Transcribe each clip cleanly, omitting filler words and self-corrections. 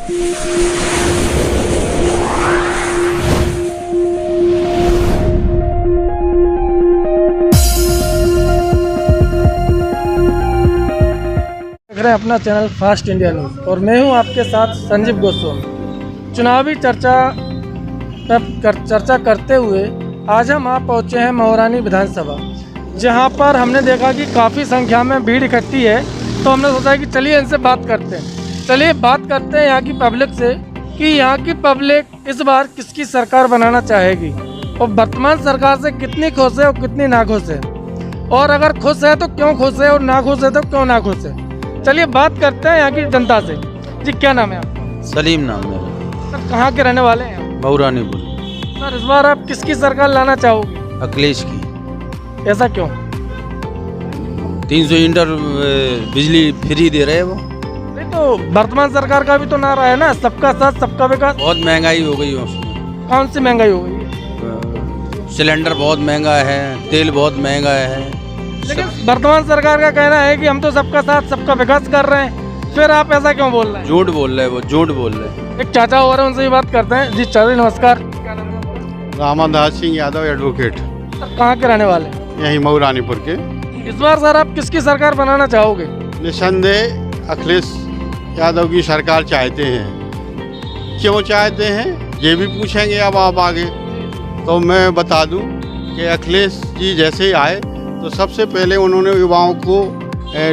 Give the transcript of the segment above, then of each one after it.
देख रहे हैं अपना चैनल फास्ट इंडिया न्यूज़ और मैं हूं आपके साथ संजीव गोस्वामी। चुनावी चर्चा करते हुए आज हम आप पहुंचे हैं महारानी विधानसभा, जहां पर हमने देखा कि काफ़ी संख्या में भीड़ इकट्ठी है। तो हमने सोचा कि चलिए इनसे बात करते हैं। चलिए बात करते हैं यहाँ की पब्लिक से कि यहाँ की पब्लिक इस बार किसकी सरकार बनाना चाहेगी और वर्तमान सरकार से कितनी खुश है और कितनी नाखुश है, और अगर खुश है तो क्यों खुश है और नाखुश है तो क्यों नाखुश है। चलिए बात करते हैं यहाँ की जनता से। जी क्या नाम है आपका? सलीम नाम है। सर कहाँ के रहने वाले हैं? बहुरानीपुर। सर इस बार आप किसकी सरकार लाना चाहोगे? अखिलेश की। ऐसा क्यों? 300 यूनिट बिजली फ्री दे रहे हैं वो। नहीं तो वर्तमान सरकार का भी तो नारा है ना, सबका साथ सबका विकास। बहुत महंगाई हो गई है उसमें। कौन सी महंगाई हो गई है? सिलेंडर बहुत महंगा है, तेल बहुत महंगा है। लेकिन वर्तमान सरकार का कहना है कि हम तो सबका साथ सबका विकास कर रहे हैं, फिर आप ऐसा क्यों बोल रहे हैं? झूठ बोल रहे हैं वो, झूठ बोल रहे हैं। एक चाचा हो रहे हैं, उनसे ही बात करते हैं। जी चाचा नमस्कार। क्या नाम है आपका? रामादास सिंह यादव एडवोकेट, सर कहाँ के रहने वाले हैं? यहीं मऊरानीपुर के। इस बार सर आप किसकी सरकार बनाना चाहोगे? निसंदेह अखिलेश यादव की सरकार चाहते हैं। क्यों चाहते हैं ये भी पूछेंगे अब आप आगे, तो मैं बता दूं कि अखिलेश जी जैसे ही आए तो सबसे पहले उन्होंने युवाओं को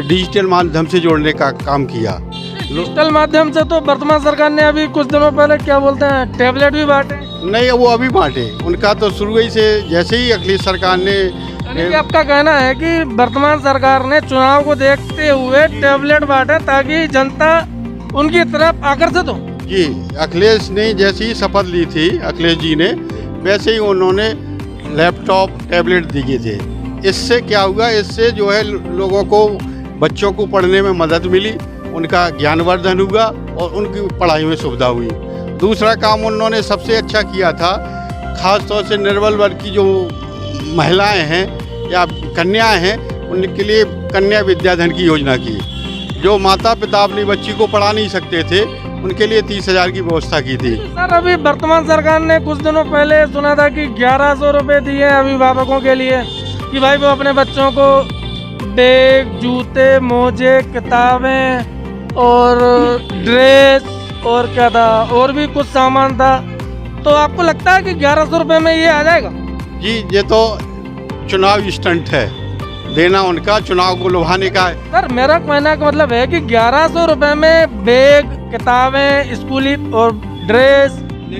डिजिटल माध्यम से जोड़ने का काम किया। डिजिटल माध्यम से तो वर्तमान सरकार ने अभी कुछ दिनों पहले क्या बोलते हैं टैबलेट भी बांटे। नहीं, वो अभी बांटे, उनका तो शुरू ही से जैसे ही अखिलेश सरकार ने। यानी कि आपका कहना है कि वर्तमान सरकार ने चुनाव को देखते हुए टैबलेट बांटे ताकि जनता उनकी तरफ आकर्षित हो। जी, अखिलेश ने जैसे ही शपथ ली थी अखिलेश जी ने, वैसे ही उन्होंने लैपटॉप टैबलेट दिए थे। इससे क्या हुआ, इससे जो है लोगों को, बच्चों को पढ़ने में मदद मिली, उनका ज्ञानवर्धन हुआ और उनकी पढ़ाई में सुविधा हुई। दूसरा काम उन्होंने सबसे अच्छा किया था, ख़ास तौर से निर्बल वर्ग की जो महिलाएं हैं या कन्याएं हैं, उनके लिए कन्या विद्याधन की योजना की। जो माता पिता अपनी बच्ची को पढ़ा नहीं सकते थे, उनके लिए 30,000 की व्यवस्था की थी। सर अभी वर्तमान सरकार ने कुछ दिनों पहले सुना था कि 1100 रुपये दिए अभिभावकों के लिए कि भाई वो अपने बच्चों को बैग, जूते, मोजे, किताबें और ड्रेस और क्या था और भी कुछ सामान था। तो आपको लगता है कि 1100 रुपये में ये आ जाएगा? जी, ये तो चुनाव स्टंट है, देना उनका चुनाव को लुभाने का है। सर मेरा कहने का मतलब है कि 1100 रुपये में बैग, किताबें, स्कूली और ड्रेस,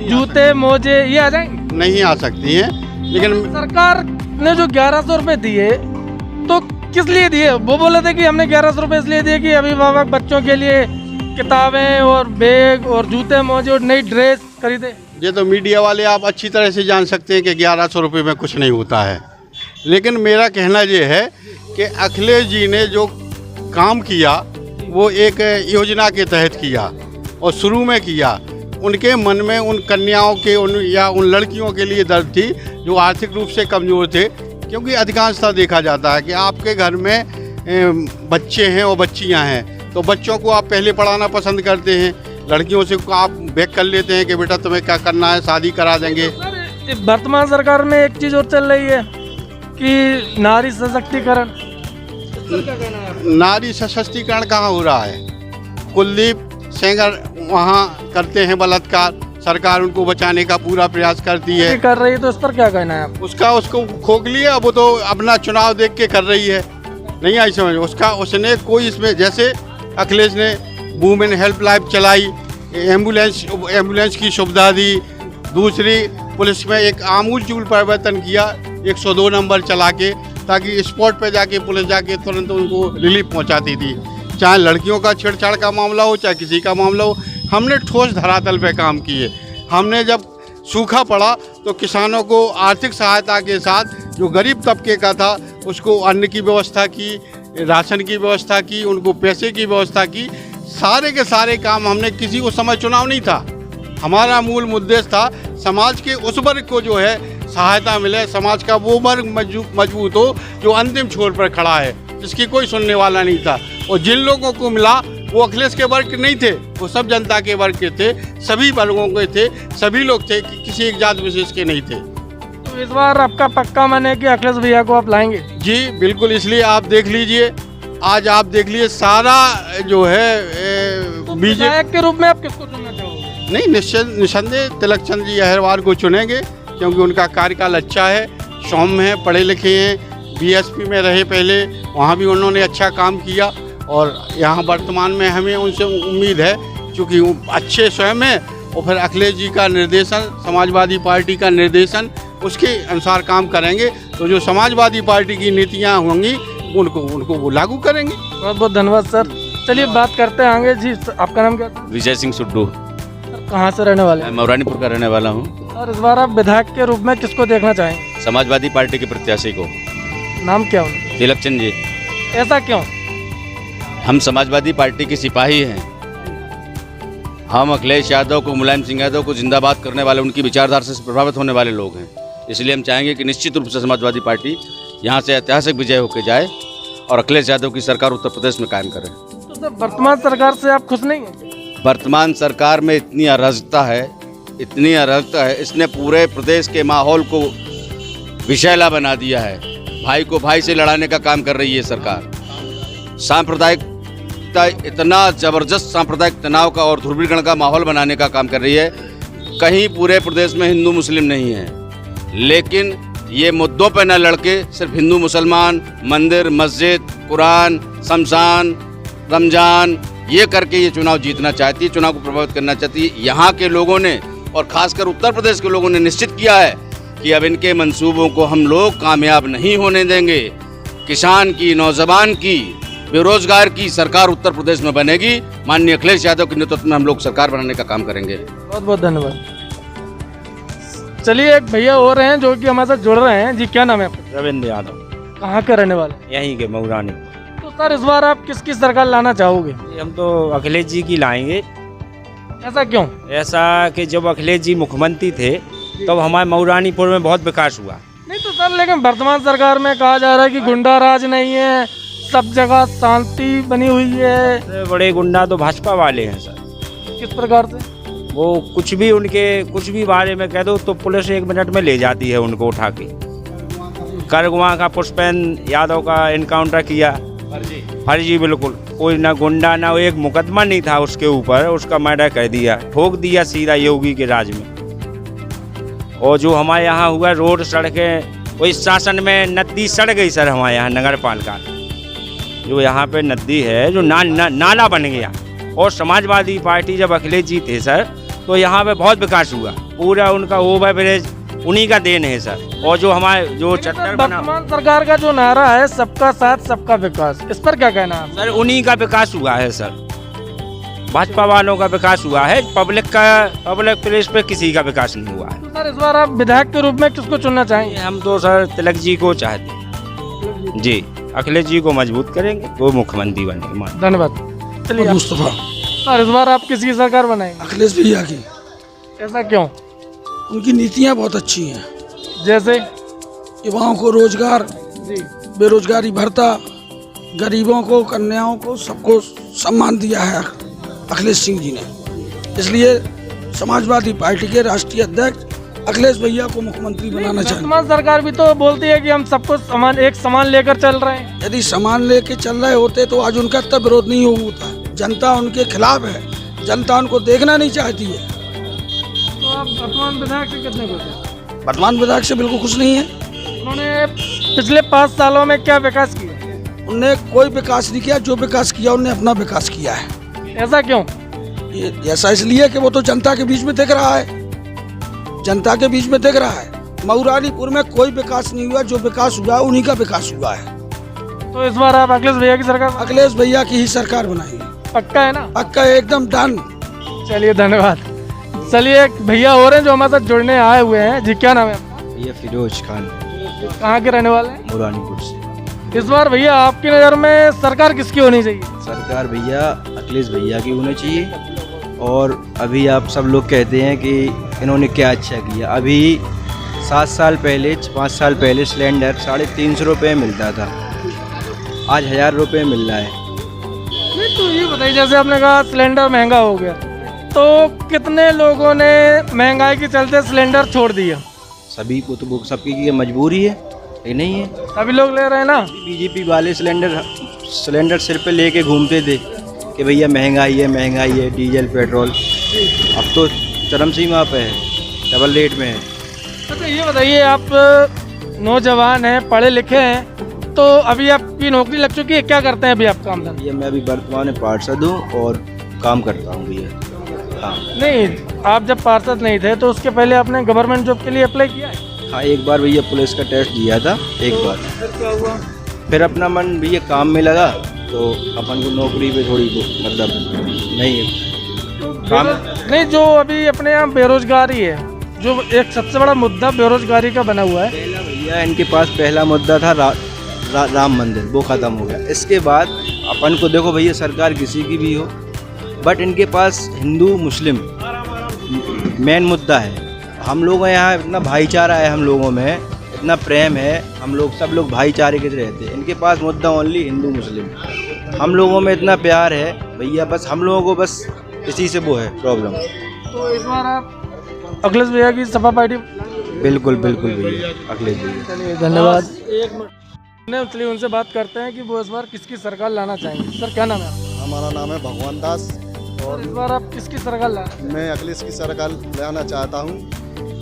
जूते, मोजे ये आ जाएंगे? नहीं आ सकती हैं, लेकिन सरकार ने जो 1100 रुपये दिए तो किस लिए दिए? वो बोले थे कि हमने 1100 रुपये इसलिए दिए कि अभिभावक बच्चों के लिए किताबें और बैग और जूते, मोजे और नई ड्रेस खरीदे। ये तो मीडिया वाले आप अच्छी तरह से जान सकते हैं कि 1100 रुपये में कुछ नहीं होता है। लेकिन मेरा कहना ये है कि अखिलेश जी ने जो काम किया वो एक योजना के तहत किया और शुरू में किया। उनके मन में उन कन्याओं के उन लड़कियों के लिए दर्द थी जो आर्थिक रूप से कमज़ोर थे, क्योंकि अधिकांशतः देखा जाता है कि आपके घर में बच्चे हैं और बच्चियां हैं, तो बच्चों को आप पहले पढ़ाना पसंद करते हैं, लड़कियों से आप बैक कर लेते हैं कि बेटा तुम्हें क्या करना है, शादी करा देंगे। वर्तमान सरकार में एक चीज़ और चल रही है कि नारी सशक्तिकरण। नारी सशक्तिकरण कहाँ हो रहा है? कुलदीप सेंगर वहाँ करते हैं बलात्कार, सरकार उनको बचाने का पूरा प्रयास करती है, कर रही है। तो इस पर क्या कहना है आप? उसको खोक लिया, वो तो अपना चुनाव देख के कर रही है, नहीं आई समझ। उसने कोई इसमें, जैसे अखिलेश ने वुमेन हेल्पलाइन चलाई, एम्बुलेंस की सुविधा दी, दूसरी पुलिस में एक आमूलचूल परिवर्तन किया, 102 नंबर चला के, ताकि स्पॉट पे जाके पुलिस जाके तुरंत उनको रिलीफ पहुंचाती थी। चाहे लड़कियों का छेड़छाड़ का मामला हो, चाहे किसी का मामला हो, हमने ठोस धरातल पे काम किए। हमने जब सूखा पड़ा तो किसानों को आर्थिक सहायता के साथ जो गरीब तबके का था उसको अन्न की व्यवस्था की, राशन की व्यवस्था की, उनको पैसे की व्यवस्था की। सारे के सारे काम हमने, किसी को समय चुनाव नहीं था, हमारा मूल उद्देश्य था समाज के उस वर्ग को जो है सहायता मिले, समाज का वो वर्ग मजबूत हो जो अंतिम छोर पर खड़ा है, जिसकी कोई सुनने वाला नहीं था। और जिन लोगों को मिला वो अखिलेश के वर्ग के नहीं थे, वो सब जनता के वर्ग के थे, सभी वर्गों के थे, सभी लोग थे, किसी एक जात विशेष के नहीं थे। तो इस बार आपका पक्का मन है कि अखिलेश भैया को आप लाएंगे? जी बिल्कुल, इसलिए आप देख लीजिए, आज आप देख लीजिए सारा जो है तो बीजेपी विधायक के रूप में आप किसको चुनना चाहोगे? नहीं, निस्संदेह तिलक चंद जी अहिरवार को चुनेंगे, क्योंकि उनका कार्यकाल अच्छा है, सौम्य है, पढ़े लिखे हैं, बीएसपी में रहे पहले, वहाँ भी उन्होंने अच्छा काम किया और यहाँ वर्तमान में हमें उनसे उम्मीद है, क्योंकि वो अच्छे स्वयं हैं और फिर अखिलेश जी का निर्देशन, समाजवादी पार्टी का निर्देशन, उसके अनुसार काम करेंगे, तो जो समाजवादी पार्टी की नीतियाँ होंगी उनको वो लागू करेंगे। बहुत बहुत धन्यवाद सर। चलिए बात करते हैं आगे। जी आपका नाम क्या था? विजय सिंह सुड्डू, सर, कहाँ से रहने वाले मैं हैं? मौरानीपुर का रहने वाला हूँ। और इस बार आप विधायक के रूप में किसको देखना चाहेंगे? समाजवादी पार्टी के प्रत्याशी को, नाम क्या उनका? तिलक चंद जी। ऐसा क्यों? हम समाजवादी पार्टी के सिपाही हैं। हम अखिलेश यादव को, मुलायम सिंह यादव को जिंदाबाद करने वाले, उनकी विचारधारा से प्रभावित होने वाले लोग हैं। इसलिए हम चाहेंगे कि निश्चित रूप से समाजवादी पार्टी यहाँ से ऐतिहासिक विजय होकर जाए और अखिलेश यादव की सरकार उत्तर प्रदेश में कायम करे। तो सर वर्तमान सरकार से आप खुश नहीं हैं? वर्तमान सरकार में इतनी अराजकता है, इसने पूरे प्रदेश के माहौल को विषैला बना दिया है। भाई को भाई से लड़ाने का काम कर रही है सरकार। सांप्रदायिकता, इतना जबरदस्त सांप्रदायिक तनाव का और ध्रुवीकरण का माहौल बनाने का काम कर रही है। कहीं पूरे प्रदेश में हिंदू मुस्लिम नहीं है, लेकिन ये मुद्दों पर न लड़के सिर्फ हिंदू मुसलमान, मंदिर मस्जिद, कुरान, शमशान, रमजान, ये करके ये चुनाव जीतना चाहती है, चुनाव को प्रभावित करना चाहती है। यहाँ के लोगों ने और खासकर उत्तर प्रदेश के लोगों ने निश्चित किया है कि अब इनके मंसूबों को हम लोग कामयाब नहीं होने देंगे। किसान की, नौजवान की, बेरोजगार की सरकार उत्तर प्रदेश में बनेगी। माननीय अखिलेश यादव के नेतृत्व में हम लोग सरकार बनाने का काम करेंगे। बहुत बहुत धन्यवाद। चलिए एक भैया और हैं जो कि हमारे साथ जुड़ रहे हैं। जी क्या नाम है आपका? रविंद्र यादव, कहाँ के रहने वाले? यहीं के मऊरानी। तो सर इस बार आप किसकी सरकार लाना चाहोगे? हम तो अखिलेश जी की लाएंगे। ऐसा क्यों? ऐसा कि जब अखिलेश जी मुख्यमंत्री थे तब हमारे मऊरानीपुर में बहुत विकास हुआ। नहीं तो सर, लेकिन वर्तमान सरकार में कहा जा रहा है कि गुंडा राज नहीं है, सब जगह शांति बनी हुई है। सबसे बड़े गुंडा तो भाजपा वाले हैं सर। किस प्रकार से? वो कुछ भी बारे में कह दो तो पुलिस 1 मिनट में ले जाती है उनको उठा के। करगवा का पुष्पेन यादव का इनकाउंटर किया, फर्जी बिल्कुल। कोई ना गुंडा ना एक मुकदमा नहीं था उसके ऊपर, उसका मर्डर कर दिया, ठोक दिया सीधा योगी के राज में। और जो हमारे यहाँ हुआ रोड सड़कें, वो इस शासन में नदी सड़ गई सर। हमारे यहाँ नगर पालिका जो यहाँ पे नदी है जो नाला बन गया। और समाजवादी पार्टी जब अखिलेश जी थे सर तो यहाँ पे बहुत विकास हुआ। पूरा उनका ओवर ब्रिज उन्हीं का देन है सर। और जो हमारे जो चट्टर बना, वर्तमान सरकार का जो नारा है सबका साथ सबका विकास, इस पर क्या कहना है सर? उन्हीं का विकास हुआ है सर, भाजपा वालों का विकास हुआ है। पब्लिक प्लेस पे किसी का विकास नहीं हुआ है। तो सर इस बार आप विधायक के रूप में किसको चुनना चाहेंगे? हम तो सर तिलक जी को चाहते हैं जी। अखिलेश जी को मजबूत करेंगे, वो मुख्यमंत्री बनेंगे। धन्यवाद। चलिए मुस्तफा, सर इस बार आप किसकी सरकार बनाएंगे? अखिलेश भैया की। ऐसा क्यों? उनकी नीतियाँ बहुत अच्छी हैं। जैसे? युवाओं को रोजगार, जी बेरोजगारी भरता, गरीबों को, कन्याओं को, सबको सम्मान दिया है अखिलेश सिंह जी ने। इसलिए समाजवादी पार्टी के राष्ट्रीय अध्यक्ष अखिलेश भैया को मुख्यमंत्री बनाना चाहिए। वर्तमान सरकार भी तो बोलती है कि हम सबको एक समान लेकर चल रहे हैं। यदि समान लेके चल रहे होते तो आज उनका तब विरोध नहीं होता। जनता उनके खिलाफ है, जनता उनको देखना नहीं चाहती है। तो आप वर्तमान विधायक से कितने खुश हैं? वर्तमान विधायक से बिल्कुल खुश नहीं है। उन्होंने पिछले 5 सालों में क्या विकास किया? उनने कोई विकास नहीं किया। जो विकास किया उन्होंने अपना विकास किया है। ऐसा क्यों? ये ऐसा इसलिए कि वो तो जनता के बीच में दिख रहा है, जनता के बीच में दिख रहा है। मऊरानीपुर में कोई विकास नहीं हुआ, जो विकास हुआ उन्हीं का विकास हुआ है। तो इस बार आप अखिलेश भैया की सरकार? अखिलेश भैया की ही सरकार बनाएंगे। पक्का है ना? पक्का, एकदम डन। चलिए धन्यवाद। चलिए एक भैया और हैं जो हमारे साथ जुड़ने आए हुए हैं। जी क्या नाम है आपका? ये फिरोज खान, कहाँ के रहने वाले हैं? मऊरानीपुर से। इस बार भैया आपकी नज़र में सरकार किसकी होनी चाहिए? सरकार भैया अखिलेश भैया की होनी चाहिए। और अभी आप सब लोग कहते हैं कि इन्होंने क्या अच्छा किया। अभी 7 साल पहले, 5 साल पहले सिलेंडर 350 रुपये मिलता था, आज 1000 रुपये मिल रहा है। नहीं तो ये बताइए नहीं, जैसे आपने कहा सिलेंडर महंगा हो गया, तो कितने लोगों ने महंगाई के चलते सिलेंडर छोड़ दिया? सभी को तो वो सबकी की मजबूरी है, ये नहीं है। सभी लोग ले रहे हैं ना। बीजेपी वाले सिलेंडर सिर पे लेके घूमते थे कि भैया महंगाई है, डीजल पेट्रोल। अब तो चरम सीमा पे है, डबल रेट में है। अच्छा ये बताइए, आप नौजवान हैं, पढ़े लिखे हैं, तो अभी आपकी नौकरी लग चुकी है, क्या करते हैं अभी आप काम धंधा? भैया मैं अभी वर्तमान में पार्षद हूँ और काम करता हूँ भैया। हाँ नहीं, आप जब पार्षद नहीं थे तो उसके पहले आपने गवर्नमेंट जॉब के लिए अप्लाई किया है? हाँ, एक बार भैया पुलिस का टेस्ट दिया था, एक बार। फिर क्या हुआ? फिर अपना मन भैया काम में लगा, तो अपन को नौकरी पे थोड़ी मतलब नहीं काम। नहीं, जो अभी अपने यहाँ बेरोजगारी है, जो एक सबसे बड़ा मुद्दा बेरोजगारी का बना हुआ है। पहला भैया इनके पास पहला मुद्दा था राम मंदिर, वो ख़त्म हो गया। इसके बाद अपन को देखो भैया, सरकार किसी की भी हो, बट इनके पास हिंदू मुस्लिम मेन मुद्दा है। हम लोगों यहाँ इतना भाईचारा है, हम लोगों में इतना प्रेम है, हम लोग सब लोग भाईचारे के रहते हैं। इनके पास मुद्दा ओनली हिंदू मुस्लिम। हम लोगों में इतना प्यार है भैया, बस हम लोगों को बस इसी से वो है प्रॉब्लम। तो इस बार आप अखिलेश भैया की सपा पार्टी? बिल्कुल बिल्कुल भैया, अखिलेश भैया। चलिए धन्यवाद। एक मिनट, चलिए उनसे बात करते हैं कि वो इस बार किसकी सरकार लाना चाहेंगे। सर क्या नाम है आपका? हमारा नाम है भगवान दास और इस बार आप किसकी सरकार ला? मैं अखिलेश की सरकार लाना चाहता हूँ।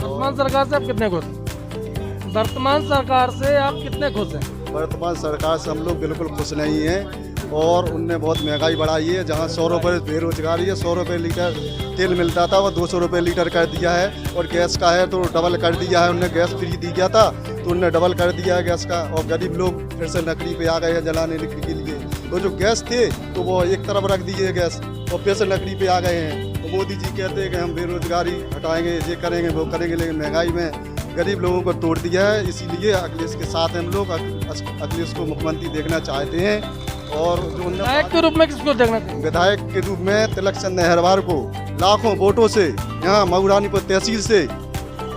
वर्तमान सरकार से आप कितने खुश हैं? वर्तमान सरकार से आप कितने खुश हैं? वर्तमान सरकार से हम लोग बिल्कुल खुश नहीं हैं, और उनने बहुत महंगाई बढ़ाई है। जहाँ 100 रुपये बेरोजगारी है, 100 रुपये लीटर तेल मिलता था वो 200 रुपये लीटर कर दिया है, और गैस का है तो डबल कर दिया है। उनने गैस फ्री दी गया था तो उनने डबल कर दिया है गैस का, और गरीब लोग फिर से लकड़ी पे आ गए हैं जलाने के लिए। तो जो गैस थे तो वो एक तरफ रख दिए गैस, और फिर से लकड़ी पे आ गए हैं। तो मोदी जी कहते हैं कि हम बेरोजगारी हटाएंगे, ये करेंगे वो करेंगे, लेकिन महंगाई में गरीब लोगों को तोड़ दिया है। इसीलिए अखिलेश के साथ हम लोग अखिलेश को मुख्यमंत्री देखना चाहते हैं। और जो विधायक के रूप में किसको देखना चाहिए? विधायक के रूप में तिलक चंद नेहरवार को लाखों वोटों से यहाँ मऊरानीपुर तहसील से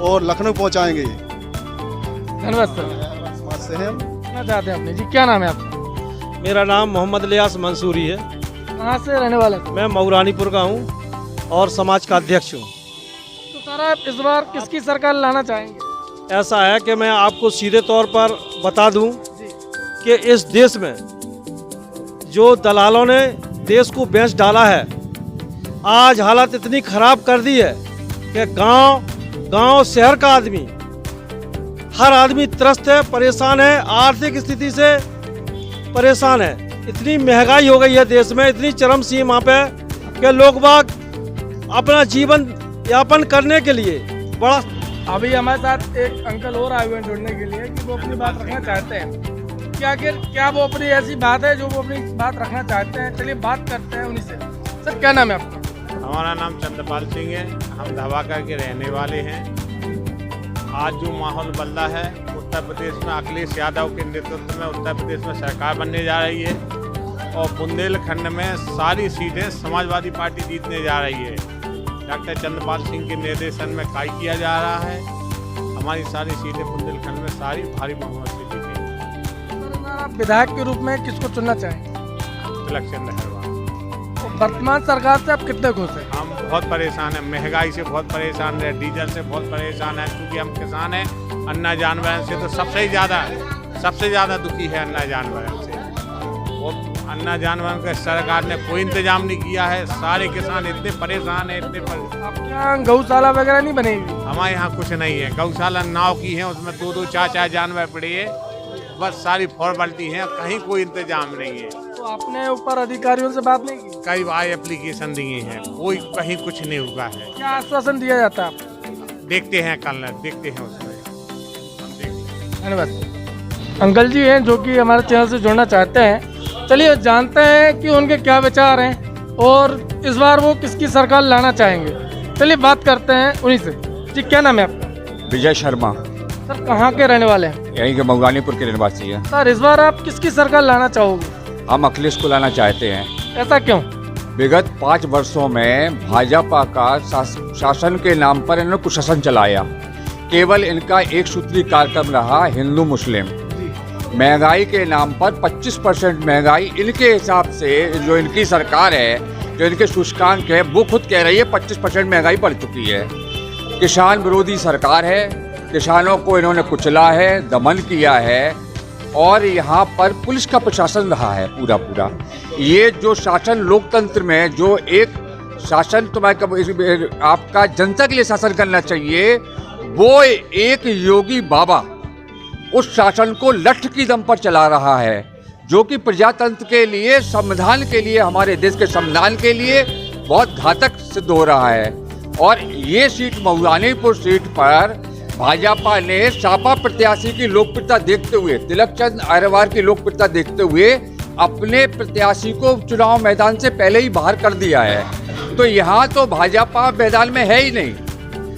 और लखनऊ पहुँचाएंगे। धन्यवाद सर। से हैं हम। क्या चाहते हैं अपने जी, क्या नाम है आपका? मेरा नाम मोहम्मद लियास मंसूरी है। कहाँ से रहने वाले हैं? मैं मऊरानीपुर का हूँ और समाज का अध्यक्ष हूँ। तो सर आप इस बार किसकी सरकार लाना चाहेंगे? ऐसा है कि मैं आपको सीधे तौर पर बता दूं कि इस देश में जो दलालों ने देश को बेच डाला है, आज हालत इतनी खराब कर दी है कि गांव शहर का आदमी, हर आदमी त्रस्त है, परेशान है, आर्थिक स्थिति से परेशान है। इतनी महंगाई हो गई है देश में, इतनी चरम सीमा पे कि लोग बाग अपना जीवन यापन करने के लिए बड़ा। अभी हमारे साथ एक अंकल और आए हुए हैं जुड़ने के लिए कि वो अपनी बात रखना चाहते हैं। क्या वो अपनी ऐसी बात है जो वो अपनी बात रखना चाहते हैं? चलिए बात करते हैं उन्हीं से। सर क्या नाम है आपका? हमारा नाम चंद्रपाल सिंह है, हम धवाका के रहने वाले हैं। आज जो माहौल बन रहा है उत्तर प्रदेश में, अखिलेश यादव के नेतृत्व में उत्तर प्रदेश में सरकार बनने जा रही है, और बुंदेलखंड में सारी सीटें समाजवादी पार्टी जीतने जा रही है। डॉक्टर चंद्रपाल सिंह के निर्देशन में कार्य किया जा रहा है। हमारी सारी सीटें बुंदेलखंड में सारी भारी बहुमत से जीतेंगी। आप विधायक के रूप में किसको चुनना चाहेंगे? तिलक चंद नेहरवार। वर्तमान सरकार से आप कितने खुश हैं? हम बहुत परेशान हैं, महंगाई से बहुत परेशान हैं, डीजल से बहुत परेशान हैं, क्योंकि हम किसान हैं। अन्ना जानवर से तो सबसे ज़्यादा दुखी है अन्ना जानवर से। और अन्ना जानवर का सरकार ने कोई इंतजाम नहीं किया है। सारे किसान इतने परेशान हैं, आपके यहाँ गौशाला वगैरह नहीं बनेगी? हमारे यहाँ कुछ नहीं है। गौशाला नाव की है, उसमें 2-2 4-4 जानवर पड़े हैं, बस सारी फॉर्मेलिटी है, कहीं कोई इंतजाम नहीं है। तो आपने ऊपर अधिकारियों से बात नहीं की? कई बार एप्लीकेशन दिए हैं, कोई कहीं कुछ नहीं हुआ है। क्या आश्वासन दिया जाता है आपको? देखते हैं कल, देखते हैं उसमें। धन्यवाद। अंकल जी हैं जो कि हमारे चैनल से जुड़ना चाहते हैं। चलिए जानते हैं कि उनके क्या विचार हैं और इस बार वो किसकी सरकार लाना चाहेंगे। चलिए बात करते हैं उन्हीं से। जी क्या नाम है आपका? विजय शर्मा। सर कहाँ के रहने वाले हैं? यहीं के मऊरानीपुर के निवासी हैं। सर इस बार आप किसकी सरकार लाना चाहोगे? हम अखिलेश को लाना चाहते हैं। ऐसा क्यों? विगत 5 वर्षों में भाजपा का शासन के नाम पर इन्होंने कुशासन चलाया। केवल इनका एक सूत्री कार्यक्रम रहा हिंदू मुस्लिम। महंगाई के नाम पर 25% महंगाई इनके हिसाब से, जो इनकी सरकार है, जो इनके सूचकांक है, वो खुद कह रही है 25% महंगाई बढ़ चुकी है। किसान विरोधी सरकार है, किसानों को इन्होंने कुचला है, दमन किया है, और यहाँ पर पुलिस का प्रशासन रहा है पूरा पूरा। ये जो शासन लोकतंत्र में जो एक शासन आपका जनता के लिए शासन करना चाहिए, वो एक योगी बाबा उस शासन को लठ की दम पर चला रहा है, जो कि प्रजातंत्र के लिए, संविधान के लिए, हमारे देश के संविधान के लिए बहुत घातक सिद्ध हो रहा है। और ये सीट मऊरानीपुर सीट पर भाजपा ने सपा प्रत्याशी की लोकप्रियता देखते हुए, तिलकचंद अहिरवार की लोकप्रियता देखते हुए अपने प्रत्याशी को चुनाव मैदान से पहले ही बाहर कर दिया है। तो यहाँ तो भाजपा मैदान में है ही नहीं,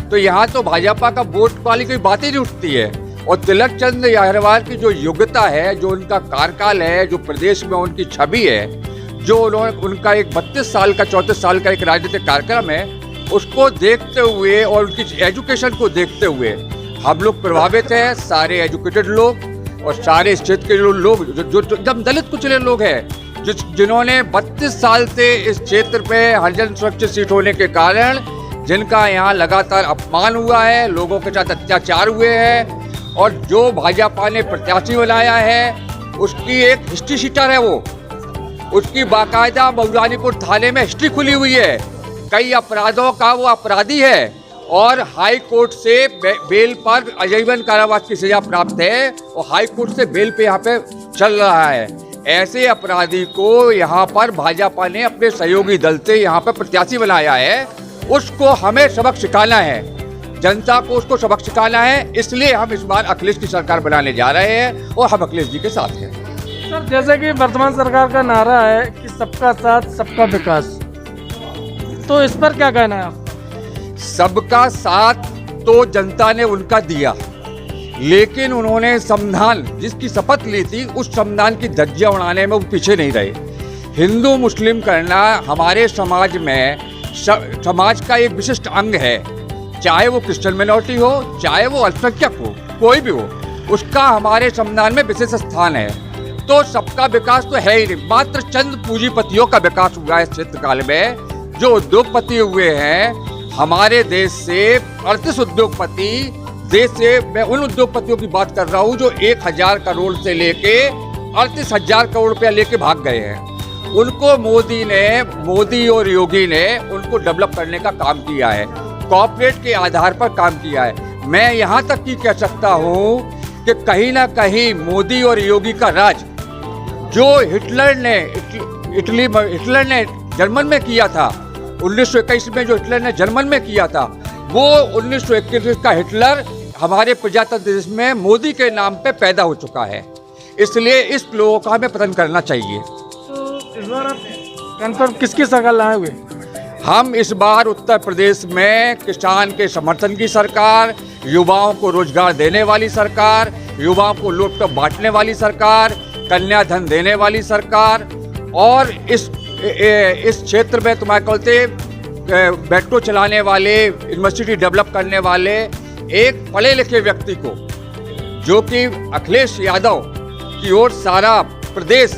तो यहाँ तो भाजपा का वोट वाली कोई बात ही नहीं उठती है। और तिलकचंद अहिरवार की जो योग्यता है, जो उनका कार्यकाल है, जो प्रदेश में उनकी छवि है, जो उनका एक 32 साल का 34 साल का एक राजनीतिक कार्यक्रम है, उसको देखते हुए और उनकी एजुकेशन को देखते हुए हम लोग प्रभावित हैं। सारे एजुकेटेड लोग और सारे इस क्षेत्र के लोग जो एकदम दलित कुचले लोग हैं, जिन्होंने 32 साल से इस क्षेत्र पे हरिजन सुरक्षित सीट होने के कारण जिनका यहाँ लगातार अपमान हुआ है, लोगों के साथ अत्याचार हुए हैं, और जो भाजपा ने प्रत्याशी बनाया है उसकी एक हिस्ट्री शीटर है, वो उसकी बाकायदा मऊरानीपुर थाने में हिस्ट्री खुली हुई है, कई अपराधों का वो अपराधी है, और हाई कोर्ट से बेल पर आजीवन कारावास की सजा प्राप्त है, और हाई कोर्ट से बेल पे यहाँ पे चल रहा है। ऐसे अपराधी को यहाँ पर भाजपा ने अपने सहयोगी दल से यहाँ पर प्रत्याशी बनाया है। उसको हमें सबक सिखाना है, जनता को उसको सबक सिखाना है। इसलिए हम इस बार अखिलेश की सरकार बनाने जा रहे हैं और हम अखिलेश जी के साथ हैं। सर, जैसे कि वर्तमान सरकार का नारा है कि सबका साथ सबका विकास, तो इस पर क्या कहना है आप? सबका साथ तो जनता ने उनका दिया, लेकिन उन्होंने संविधान जिसकी शपथ ली थी, उस संविधान की धज्जियां उड़ाने में वो पीछे नहीं रहे। हिंदू मुस्लिम करना हमारे समाज में समाज का एक विशिष्ट अंग है, चाहे वो क्रिश्चियन मिनॉरिटी हो, चाहे वो अल्पसंख्यक हो, कोई भी हो, उसका हमारे संविधान में विशेष स्थान है। तो सबका विकास तो है ही नहीं, मात्र चंद पूंजीपतियों का विकास हुआ है इस क्षेत्रकाल में। जो उद्योगपति हुए हैं हमारे देश से, 38 उद्योगपति देश से, मैं उन उद्योगपतियों की बात कर रहा हूँ जो 1000 करोड़ से लेके 38,000 करोड़ रुपया लेके भाग गए हैं। उनको मोदी और योगी ने उनको डेवलप करने का काम किया है, कॉर्पोरेट के आधार पर काम किया है। मैं यहाँ तक की कह सकता हूँ कि कहीं ना कहीं मोदी और योगी का राज, जो हिटलर ने जर्मन में किया था 1921 में, जो हिटलर ने जर्मन में किया था, वो 1921 का हिटलर हमारे प्रजातंत्र देश में मोदी के नाम पे पैदा हो चुका है। इसलिए इस लोगों का हमें पतन करना चाहिए। तो इस बार आप कन्फर्म किसकी सरकार लाए हुए? हम इस बार उत्तर प्रदेश में किसान के समर्थन की सरकार, युवाओं को रोजगार देने वाली सरकार, युवाओं को लैपटॉप बांटने वाली सरकार, कन्याधन देने वाली सरकार, और इस क्षेत्र में तुम्हारे कहते मेट्रो चलाने वाले, यूनिवर्सिटी डेवलप करने वाले एक पढ़े लिखे व्यक्ति को, जो कि अखिलेश यादव की ओर सारा प्रदेश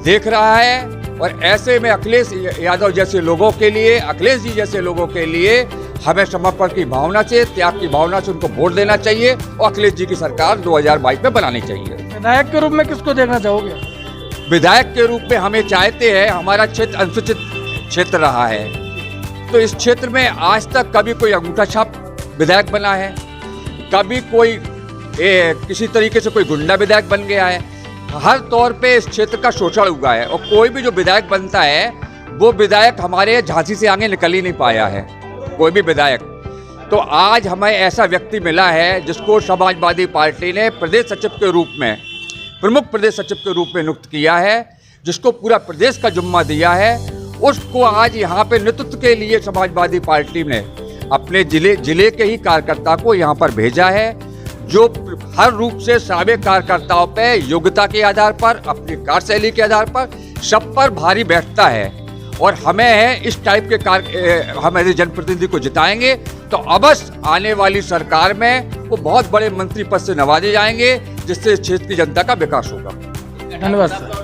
देख रहा है। और ऐसे में अखिलेश यादव जैसे लोगों के लिए, अखिलेश जी जैसे लोगों के लिए हमें समर्पण की भावना से, त्याग की भावना से उनको वोट देना चाहिए और अखिलेश जी की सरकार 2022 में बनानी चाहिए। विधायक के रूप में किसको देखना चाहोगे? विधायक के रूप में हमें चाहते हैं, हमारा क्षेत्र अनुसूचित क्षेत्र रहा है, तो इस क्षेत्र में आज तक कभी कोई अंगूठा छाप विधायक बना है, कभी कोई किसी तरीके से कोई गुंडा विधायक बन गया है। हर तौर पे इस क्षेत्र का शोषण हुआ है, और कोई भी जो विधायक बनता है वो विधायक हमारे झांसी से आगे निकल ही नहीं पाया है, कोई भी विधायक। तो आज हमें ऐसा व्यक्ति मिला है जिसको समाजवादी पार्टी ने प्रदेश सचिव के रूप में, प्रमुख प्रदेश सचिव के रूप में नियुक्त किया है, जिसको पूरा प्रदेश का जिम्मा दिया है। उसको आज यहाँ पे नेतृत्व के लिए समाजवादी पार्टी ने अपने जिले के ही कार्यकर्ता को यहाँ पर भेजा है, जो हर रूप से सारे कार्यकर्ताओं पे योग्यता के आधार पर, अपनी कार्यशैली के आधार पर सब पर भारी बैठता है। और हमें है इस टाइप के हमारे जनप्रतिनिधि को जिताएंगे तो अवश्य आने वाली सरकार में वो बहुत बड़े मंत्री पद से नवाजे जाएंगे, जिससे इस क्षेत्र की जनता का विकास होगा। धन्यवाद सर।